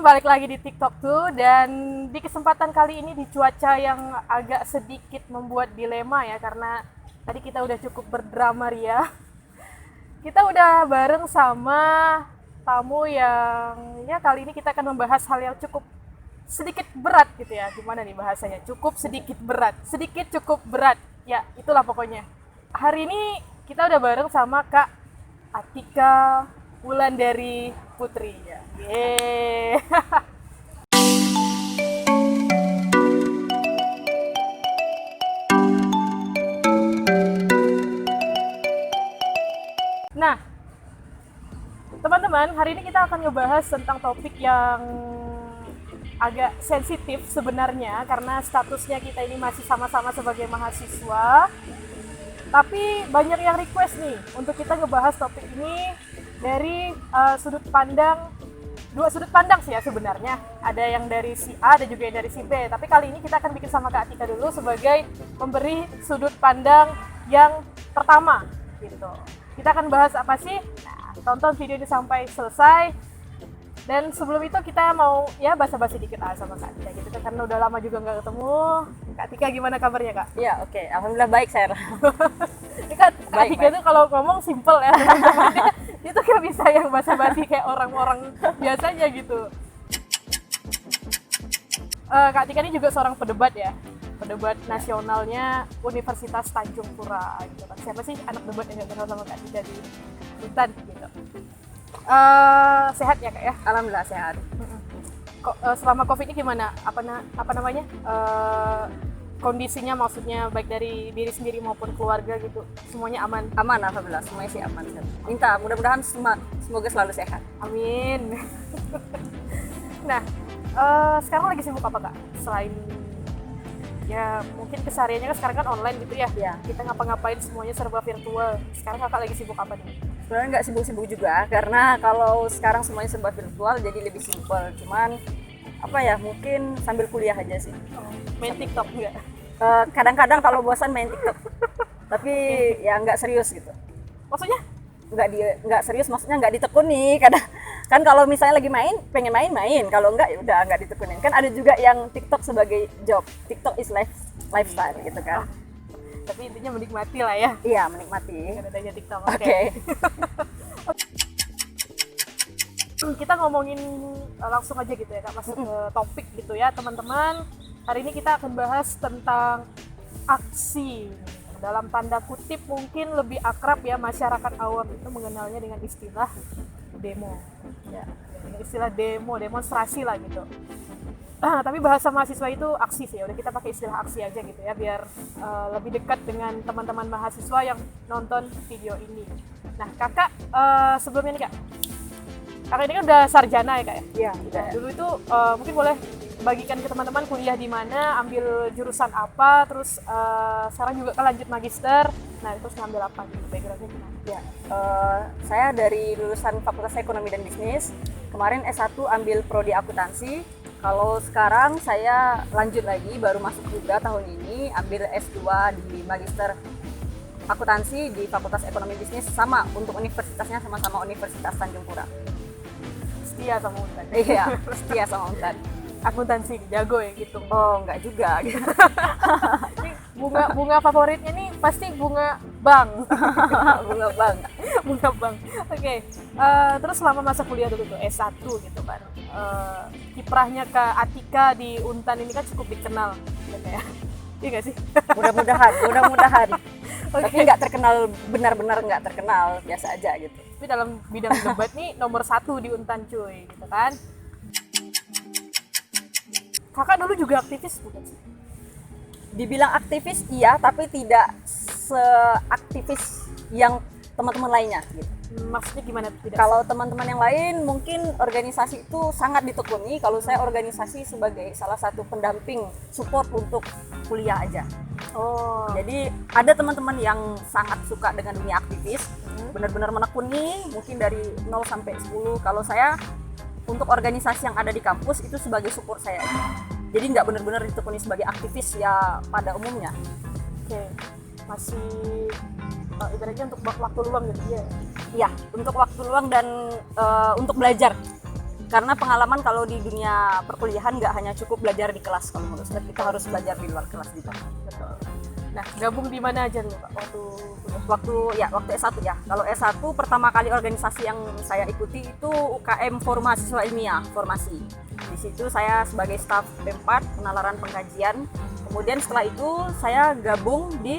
balik lagi di TikTok tuh, dan di kesempatan kali ini di cuaca yang agak sedikit membuat dilema ya, karena tadi kita udah cukup berdrama ria. Kita udah bareng sama tamu yang ya kali ini kita akan membahas hal yang cukup sedikit berat gitu ya. Gimana nih bahasanya? Cukup sedikit berat, sedikit cukup berat. Ya, itulah pokoknya. Hari ini kita udah bareng sama Kak Atika Wulandari Putri ya. Yeay. Nah, teman-teman, hari ini kita akan ngebahas tentang topik yang agak sensitif sebenarnya karena statusnya kita ini masih sama-sama sebagai mahasiswa. Tapi banyak yang request nih untuk kita ngebahas topik ini dari dua sudut pandang sih ya sebenarnya. Ada yang dari si A, ada juga yang dari si B. Tapi kali ini kita akan bikin sama Kak Atika dulu sebagai pemberi sudut pandang yang pertama gitu. Kita akan bahas apa sih? Nah, tonton video ini sampai selesai. Dan sebelum itu kita mau ya basa-basi dikit sama Kak Atika gitu kan, karena udah lama juga nggak ketemu. Kak Atika gimana kabarnya Kak? Iya, oke. Alhamdulillah baik, Sarah. Ini Kak Atika tuh kalau ngomong simple ya. Dia tuh kayak bisa yang basa-basi kayak orang-orang biasanya gitu. Kak Atika ini juga seorang pedebat ya. Pedebat nasionalnya Universitas Tanjung Pura gitu kan. Siapa sih anak debat yang gak kenal sama Kak Atika di Hutan gitu. Sehat ya Kak ya? Alhamdulillah sehat. Selama COVID ini gimana? Apa namanya? Kondisinya maksudnya baik dari diri sendiri maupun keluarga gitu, semuanya aman? Aman, alhamdulillah. Semuanya sih aman. Minta, mudah-mudahan semoga selalu sehat. Amin. Nah, sekarang lagi sibuk apa Kak? Selain ya mungkin kesehariannya kan sekarang kan online gitu ya? Iya. Kita ngapa-ngapain semuanya serba virtual. Sekarang Kakak lagi sibuk apa nih? Sebenarnya nggak sibuk-sibuk juga, karena kalau sekarang semuanya serba virtual jadi lebih simpel. Cuman apa ya, mungkin sambil kuliah aja sih. Main TikTok nggak? Kadang-kadang kalau bosan main TikTok, tapi ya nggak serius gitu. Maksudnya? Nggak serius, maksudnya nggak ditekuni. Kadang kan kalau misalnya lagi main, pengen main, kalau enggak ya udah nggak ditekunin. Kan ada juga yang TikTok sebagai job, TikTok is lifestyle gitu kan. Tapi intinya menikmati lah ya. Iya, menikmati. Dengan adanya TikTok. Oke. Kita ngomongin langsung aja gitu ya Kak, masuk ke topik gitu ya teman-teman. Hari ini kita akan bahas tentang aksi. Dalam tanda kutip mungkin lebih akrab ya masyarakat awam itu mengenalnya dengan istilah demo. Ya, dengan istilah demo, demonstrasi lah gitu. Tapi bahasa mahasiswa itu aksi sih. Udah kita pakai istilah aksi aja gitu ya biar lebih dekat dengan teman-teman mahasiswa yang nonton video ini. Nah, Kakak sebelumnya nih Kak. Kakak ini kan udah sarjana ya Kak ya? Iya, udah. Dulu itu mungkin boleh bagikan ke teman-teman kuliah di mana, ambil jurusan apa, terus sekarang juga kan lanjut magister. Nah, terus ngambil apa gitu, backgroundnya gimana? Ya, saya dari lulusan Fakultas Ekonomi dan Bisnis. Kemarin S1 ambil prodi akuntansi. Kalau sekarang saya lanjut lagi, baru masuk juga tahun ini, ambil S2 di magister akuntansi di Fakultas Ekonomi Bisnis, sama untuk universitasnya sama-sama Universitas Tanjung Pura. Setia sama Untan. Iya, setia sama Untan. Akuntansi jago ya gitu. Oh, enggak juga. Bunga favoritnya nih pasti bunga bank. Bunga bank. Bunga bank. Oke. Terus selama masa kuliah dulu tuh S1 gitu kan. Kiprahnya Kak Atika di Untan ini kan cukup dikenal gitu ya. Iya nggak sih? Mudah-mudahan. Okay. Tapi nggak terkenal, benar-benar nggak terkenal, biasa aja gitu. Tapi dalam bidang debat nih nomor 1 di Untan cuy, gitu kan. Kakak dulu juga aktivis bukan sih? Dibilang aktivis iya, tapi tidak seaktivis yang teman-teman lainnya gitu. Maksudnya gimana? Tidak. Kalau teman-teman yang lain mungkin organisasi itu sangat ditekuni, kalau saya organisasi sebagai salah satu pendamping support untuk kuliah aja. Oh. Jadi ada teman-teman yang sangat suka dengan dunia aktivis, benar-benar menekuni mungkin dari 0 sampai 10. Kalau saya untuk organisasi yang ada di kampus itu sebagai support saya aja. Jadi nggak benar-benar ditekuni sebagai aktivis ya pada umumnya. Oke. Masih ibaratnya untuk waktu luang gitu ya? Iya, untuk waktu luang dan untuk belajar. Karena pengalaman kalau di dunia perkuliahan nggak hanya cukup belajar di kelas, kalau menurut saya kita harus belajar di luar kelas juga. Betul. Nah, gabung di mana aja dulu Pak Waktu S1 ya. Kalau S1 pertama kali organisasi yang saya ikuti itu UKM Mahasiswa Ilmiah, formasi. Di situ saya sebagai staf BEM4, penalaran pengkajian. Kemudian setelah itu saya gabung di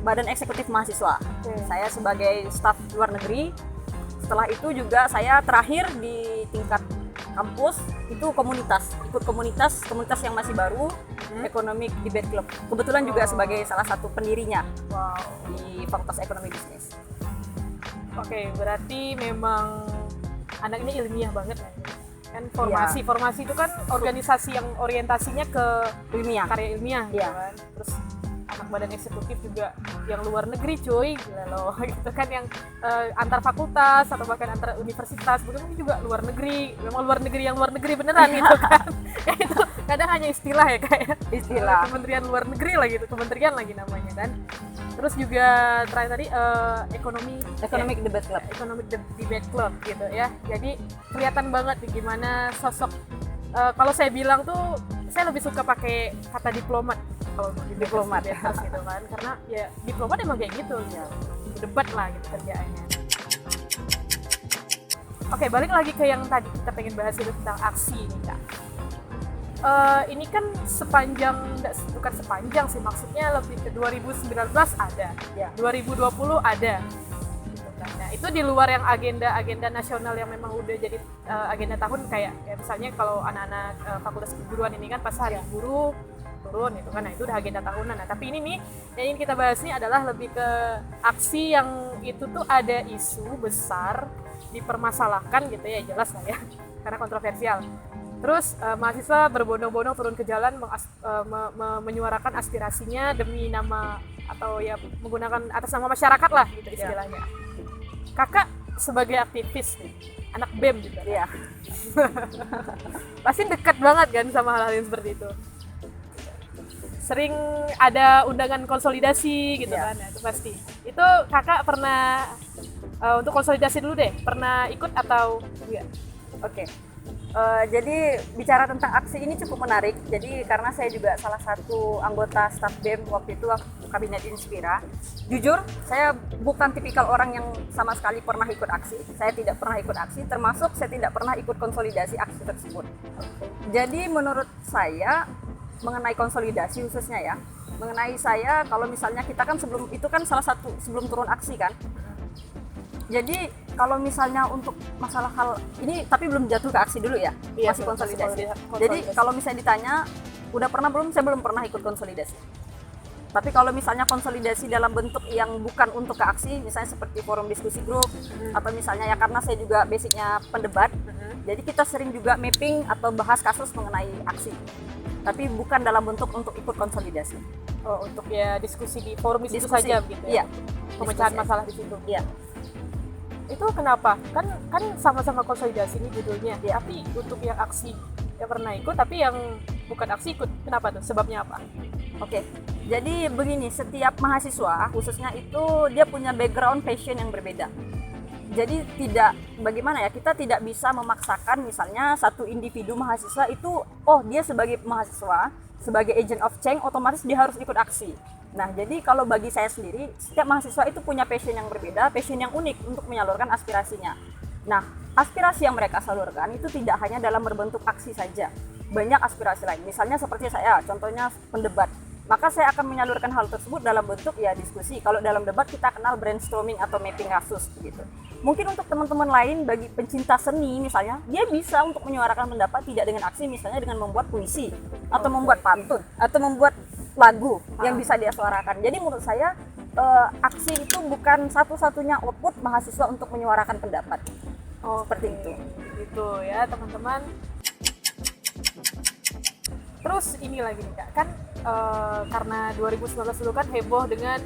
Badan Eksekutif Mahasiswa. Saya sebagai staf luar negeri. Setelah itu juga saya terakhir di tingkat kampus itu ikut komunitas yang masih baru, Economic Debate Club. Kebetulan juga sebagai salah satu pendirinya di Fakultas Ekonomi Bisnis. Oke, berarti memang anak ini ilmiah banget kan formasi itu kan organisasi yang orientasinya ke Ilmiah. karya ilmiah gitu kan. Terus anak badan eksekutif juga yang luar negeri cuy, gila loh gitu kan, yang antar fakultas atau bahkan antar universitas, begitu juga luar negeri, memang luar negeri yang luar negeri beneran gitu kan. Itu kadang hanya istilah ya, kayak Istilah. kementerian luar negeri lah gitu, kementerian lagi namanya kan. Terus juga terakhir tadi Economic Debate Club. Economic Debate Club gitu ya. Jadi kelihatan banget nih gimana sosok, kalau saya bilang tuh saya lebih suka pakai kata diplomat kalau di Diplomat ya. gitu kan, karena ya diplomat emang kayak gitu ya, debat lah gitu kerjaannya. Oke, balik lagi ke yang tadi kita pengen bahas itu tentang aksi nih Kak. Ini kan bukan sepanjang sih, maksudnya lebih ke 2019 ada, Ya. 2020 ada. Gitu kan. Nah, itu di luar yang agenda nasional yang memang udah jadi agenda tahun, kayak ya misalnya kalau anak-anak fakultas keguruan ini kan pas hari guru turun itu kan, nah itu udah agenda tahunan. Nah, tapi ini nih yang ingin kita bahas nih adalah lebih ke aksi yang itu tuh ada isu besar dipermasalahkan gitu ya, jelas lah ya karena kontroversial. Terus mahasiswa berbondong-bondong turun ke jalan menyuarakan aspirasinya demi nama atau ya menggunakan atas nama masyarakat lah gitu istilahnya. Kakak sebagai aktivis nih, anak BEM juga. Iya. Pasti dekat banget kan sama hal-hal yang seperti itu. Sering ada undangan konsolidasi gitu kan, ya, itu pasti. Itu kakak pernah untuk konsolidasi dulu deh, pernah ikut atau enggak? Oke. Jadi bicara tentang aksi ini cukup menarik. Jadi karena saya juga salah satu anggota staf BEM waktu itu Kabinet Inspira. Jujur, saya bukan tipikal orang yang sama sekali pernah ikut aksi. Saya tidak pernah ikut aksi, termasuk saya tidak pernah ikut konsolidasi aksi tersebut. Jadi menurut saya mengenai konsolidasi khususnya ya, mengenai saya kalau misalnya kita kan sebelum itu kan salah satu sebelum turun aksi kan. Jadi kalau misalnya untuk masalah hal ini, tapi belum jatuh ke aksi dulu ya, Iya, masih konsolidasi. konsolidasi. Jadi kalau misalnya ditanya, udah pernah belum? Saya belum pernah ikut konsolidasi. Tapi kalau misalnya konsolidasi dalam bentuk yang bukan untuk ke aksi, misalnya seperti forum diskusi grup, atau misalnya ya karena saya juga basicnya pendebat, jadi kita sering juga mapping atau bahas kasus mengenai aksi. Tapi bukan dalam bentuk untuk ikut konsolidasi. Oh, untuk ya diskusi di forum itu saja gitu ya. Iya. Pemecahan Diskusi masalah di situ. Iya. Itu kenapa? Kan sama-sama konsolidasi nih judulnya. Ya. Tapi untuk yang aksi ya pernah ikut, tapi yang bukan aksi ikut. Kenapa tuh? Sebabnya apa? Oke. Jadi begini, setiap mahasiswa khususnya itu dia punya background passion yang berbeda. Jadi kita tidak bisa memaksakan misalnya satu individu mahasiswa itu, oh dia sebagai mahasiswa, sebagai agent of change otomatis dia harus ikut aksi. Nah, jadi kalau bagi saya sendiri, setiap mahasiswa itu punya passion yang berbeda, passion yang unik untuk menyalurkan aspirasinya. Nah, aspirasi yang mereka salurkan itu tidak hanya dalam berbentuk aksi saja. Banyak aspirasi lain. Misalnya seperti saya, contohnya pendebat. Maka saya akan menyalurkan hal tersebut dalam bentuk ya diskusi. Kalau dalam debat kita kenal brainstorming atau mapping kasus begitu. Mungkin untuk teman-teman lain bagi pencinta seni misalnya, dia bisa untuk menyuarakan pendapat tidak dengan aksi, misalnya dengan membuat puisi atau membuat pantun atau membuat lagu yang bisa dia suarakan. Jadi menurut saya aksi itu bukan satu-satunya output mahasiswa untuk menyuarakan pendapat. Seperti itu. Gitu ya teman-teman. Terus ini lagi nih Kak, kan karena 2019 dulu kan heboh dengan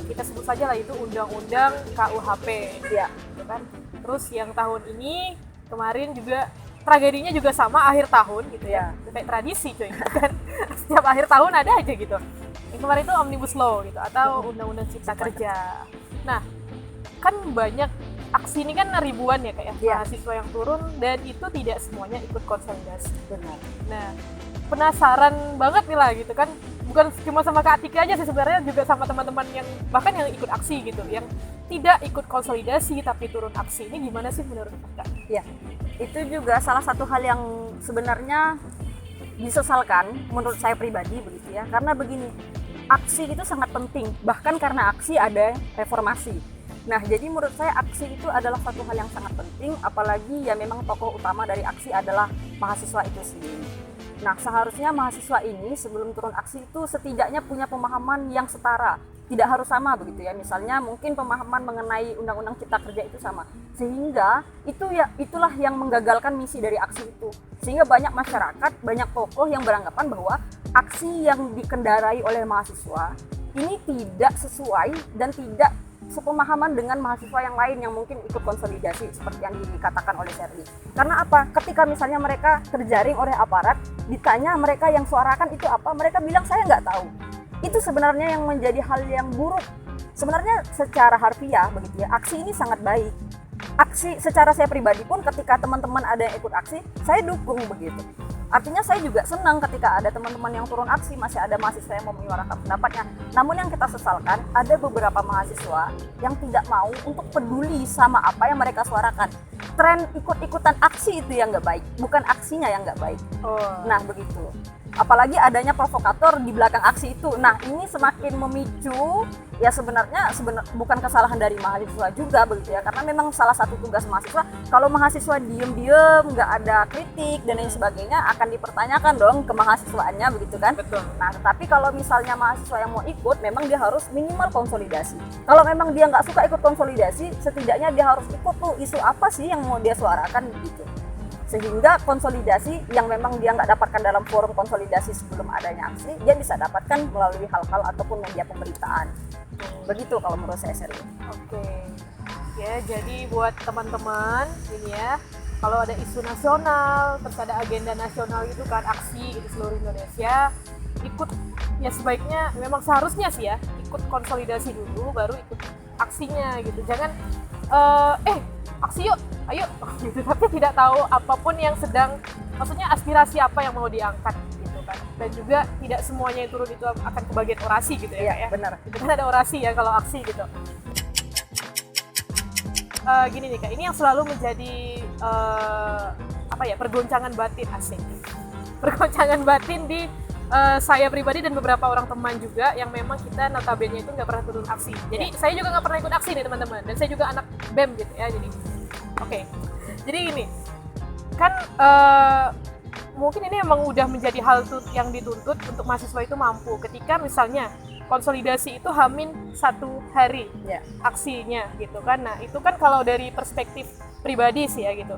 kita sebut saja lah itu undang-undang KUHP Ya. gitu kan. Terus yang tahun ini kemarin juga tragedinya juga sama akhir tahun gitu ya. Kayak tradisi cuy kan. Setiap akhir tahun ada aja gitu. Yang kemarin itu Omnibus Law gitu atau Undang-Undang Cipta Kerja. Nah, kan banyak aksi ini kan ribuan ya kayak Iya. mahasiswa yang turun dan itu tidak semuanya ikut konsolidasi. Benar. Nah, penasaran banget nih lah gitu kan, bukan cuma sama Kak Atika aja sih sebenarnya, juga sama teman-teman yang bahkan yang ikut aksi gitu, yang tidak ikut konsolidasi tapi turun aksi. Ini gimana sih menurut Kak? Ya, itu juga salah satu hal yang sebenarnya disesalkan menurut saya pribadi begitu ya. Karena begini, aksi itu sangat penting, bahkan karena aksi ada reformasi. Nah, jadi menurut saya aksi itu adalah satu hal yang sangat penting, apalagi ya memang tokoh utama dari aksi adalah mahasiswa itu sendiri. Nah, seharusnya mahasiswa ini sebelum turun aksi itu setidaknya punya pemahaman yang setara. Tidak harus sama begitu ya. Misalnya mungkin pemahaman mengenai Undang-Undang Cipta Kerja itu sama. Sehingga itulah yang menggagalkan misi dari aksi itu. Sehingga banyak masyarakat, banyak tokoh yang beranggapan bahwa aksi yang dikendarai oleh mahasiswa ini tidak sesuai dan tidak sepemahaman dengan mahasiswa yang lain yang mungkin ikut konsolidasi seperti yang dikatakan oleh Sherly. Karena apa? Ketika misalnya mereka terjaring oleh aparat, ditanya mereka yang suarakan itu apa, mereka bilang saya nggak tahu. Itu sebenarnya yang menjadi hal yang buruk. Sebenarnya secara harfiah begitu ya, aksi ini sangat baik. Aksi secara saya pribadi pun ketika teman-teman ada yang ikut aksi, saya dukung begitu. Artinya saya juga senang ketika ada teman-teman yang turun aksi, masih ada mahasiswa yang mau menyuarakan pendapatnya. Namun yang kita sesalkan, ada beberapa mahasiswa yang tidak mau untuk peduli sama apa yang mereka suarakan. Tren ikut-ikutan aksi itu yang nggak baik, bukan aksinya yang nggak baik. Nah begitu. Apalagi adanya provokator di belakang aksi itu. Nah ini semakin memicu, ya sebenarnya bukan kesalahan dari mahasiswa juga begitu ya, karena memang salah satu tugas mahasiswa, kalau mahasiswa diem-diem nggak ada kritik dan lain sebagainya akan dipertanyakan dong kemahasiswaannya begitu kan. Betul. Nah tapi kalau misalnya mahasiswa yang mau ikut, memang dia harus minimal konsolidasi. Kalau memang dia nggak suka ikut konsolidasi, setidaknya dia harus ikut tuh isu apa sih yang mau dia suarakan gitu. Sehingga konsolidasi yang memang dia nggak dapatkan dalam forum konsolidasi sebelum adanya aksi, dia bisa dapatkan melalui hal-hal ataupun media pemberitaan. Begitu kalau menurut saya, Sherly. Oke. Ya, jadi buat teman-teman ini ya, kalau ada isu nasional, terus ada agenda nasional gitu kan, aksi di seluruh Indonesia, ikut ya sebaiknya memang seharusnya sih ya, ikut konsolidasi dulu baru ikut aksinya gitu. Jangan aksi yuk, ayo gitu, tapi tidak tahu apapun yang sedang, maksudnya aspirasi apa yang mau diangkat gitu kan. Dan juga tidak semuanya yang turun itu akan kebagian orasi gitu ya, Kak, ya. Benar. Itu kan ada orasi ya kalau aksi gitu. Gini nih Kak, ini yang selalu menjadi pergoncangan batin, asik. Pergoncangan batin di saya pribadi dan beberapa orang teman juga yang memang kita notabene itu nggak pernah turun aksi. Jadi saya juga nggak pernah ikut aksi nih teman-teman, dan saya juga anak BEM gitu ya. Jadi jadi gini kan, mungkin ini emang udah menjadi hal yang dituntut untuk mahasiswa itu mampu ketika misalnya konsolidasi itu hamin 1 hari aksinya gitu kan. Nah itu kan kalau dari perspektif pribadi sih ya gitu,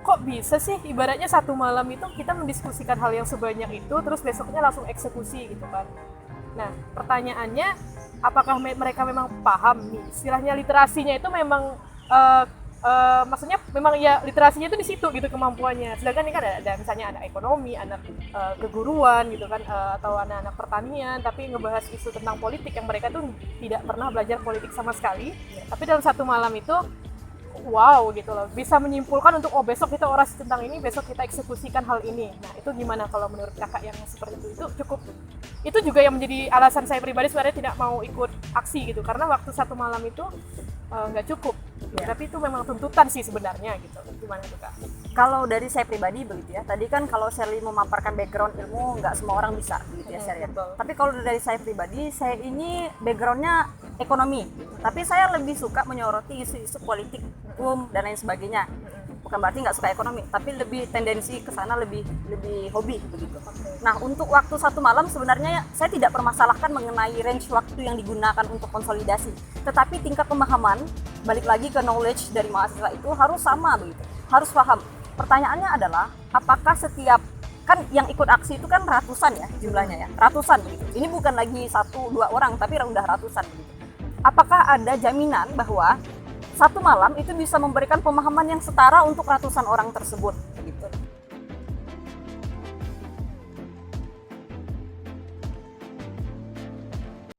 kok bisa sih ibaratnya 1 malam itu kita mendiskusikan hal yang sebanyak itu terus besoknya langsung eksekusi gitu kan. Nah pertanyaannya, apakah mereka memang paham nih istilahnya literasinya itu memang maksudnya memang ya literasinya itu di situ gitu kemampuannya. Sedangkan ini kan ada misalnya anak ekonomi, anak keguruan gitu kan, atau anak-anak pertanian tapi ngebahas isu tentang politik yang mereka tuh tidak pernah belajar politik sama sekali. Tapi dalam 1 malam itu wow gitu loh, bisa menyimpulkan untuk besok kita orasi tentang ini, besok kita eksekusikan hal ini. Nah itu gimana kalau menurut kakak yang seperti itu cukup, itu juga yang menjadi alasan saya pribadi sebenarnya tidak mau ikut aksi gitu, karena waktu 1 malam itu nggak cukup. Tapi itu memang tuntutan sih sebenarnya gitu. Gimana tuh Kak? Kalau dari saya pribadi begitu ya, tadi kan kalau Sherly memaparkan background ilmu nggak semua orang bisa begitu ya Sherly. Tapi kalau dari saya pribadi, saya ini backgroundnya ekonomi, tapi saya lebih suka menyoroti isu-isu politik, hukum dan lain sebagainya. Bukan berarti nggak suka ekonomi, tapi lebih tendensi ke sana, lebih hobi begitu. Nah untuk waktu 1 malam sebenarnya saya tidak permasalahkan mengenai range waktu yang digunakan untuk konsolidasi, tetapi tingkat pemahaman, balik lagi ke knowledge dari mahasiswa itu harus sama begitu, harus paham. Pertanyaannya adalah apakah setiap, kan yang ikut aksi itu kan ratusan ya jumlahnya ya, ratusan begitu. Ini bukan lagi 1-2 orang tapi udah ratusan begitu. Apakah ada jaminan bahwa 1 malam itu bisa memberikan pemahaman yang setara untuk ratusan orang tersebut?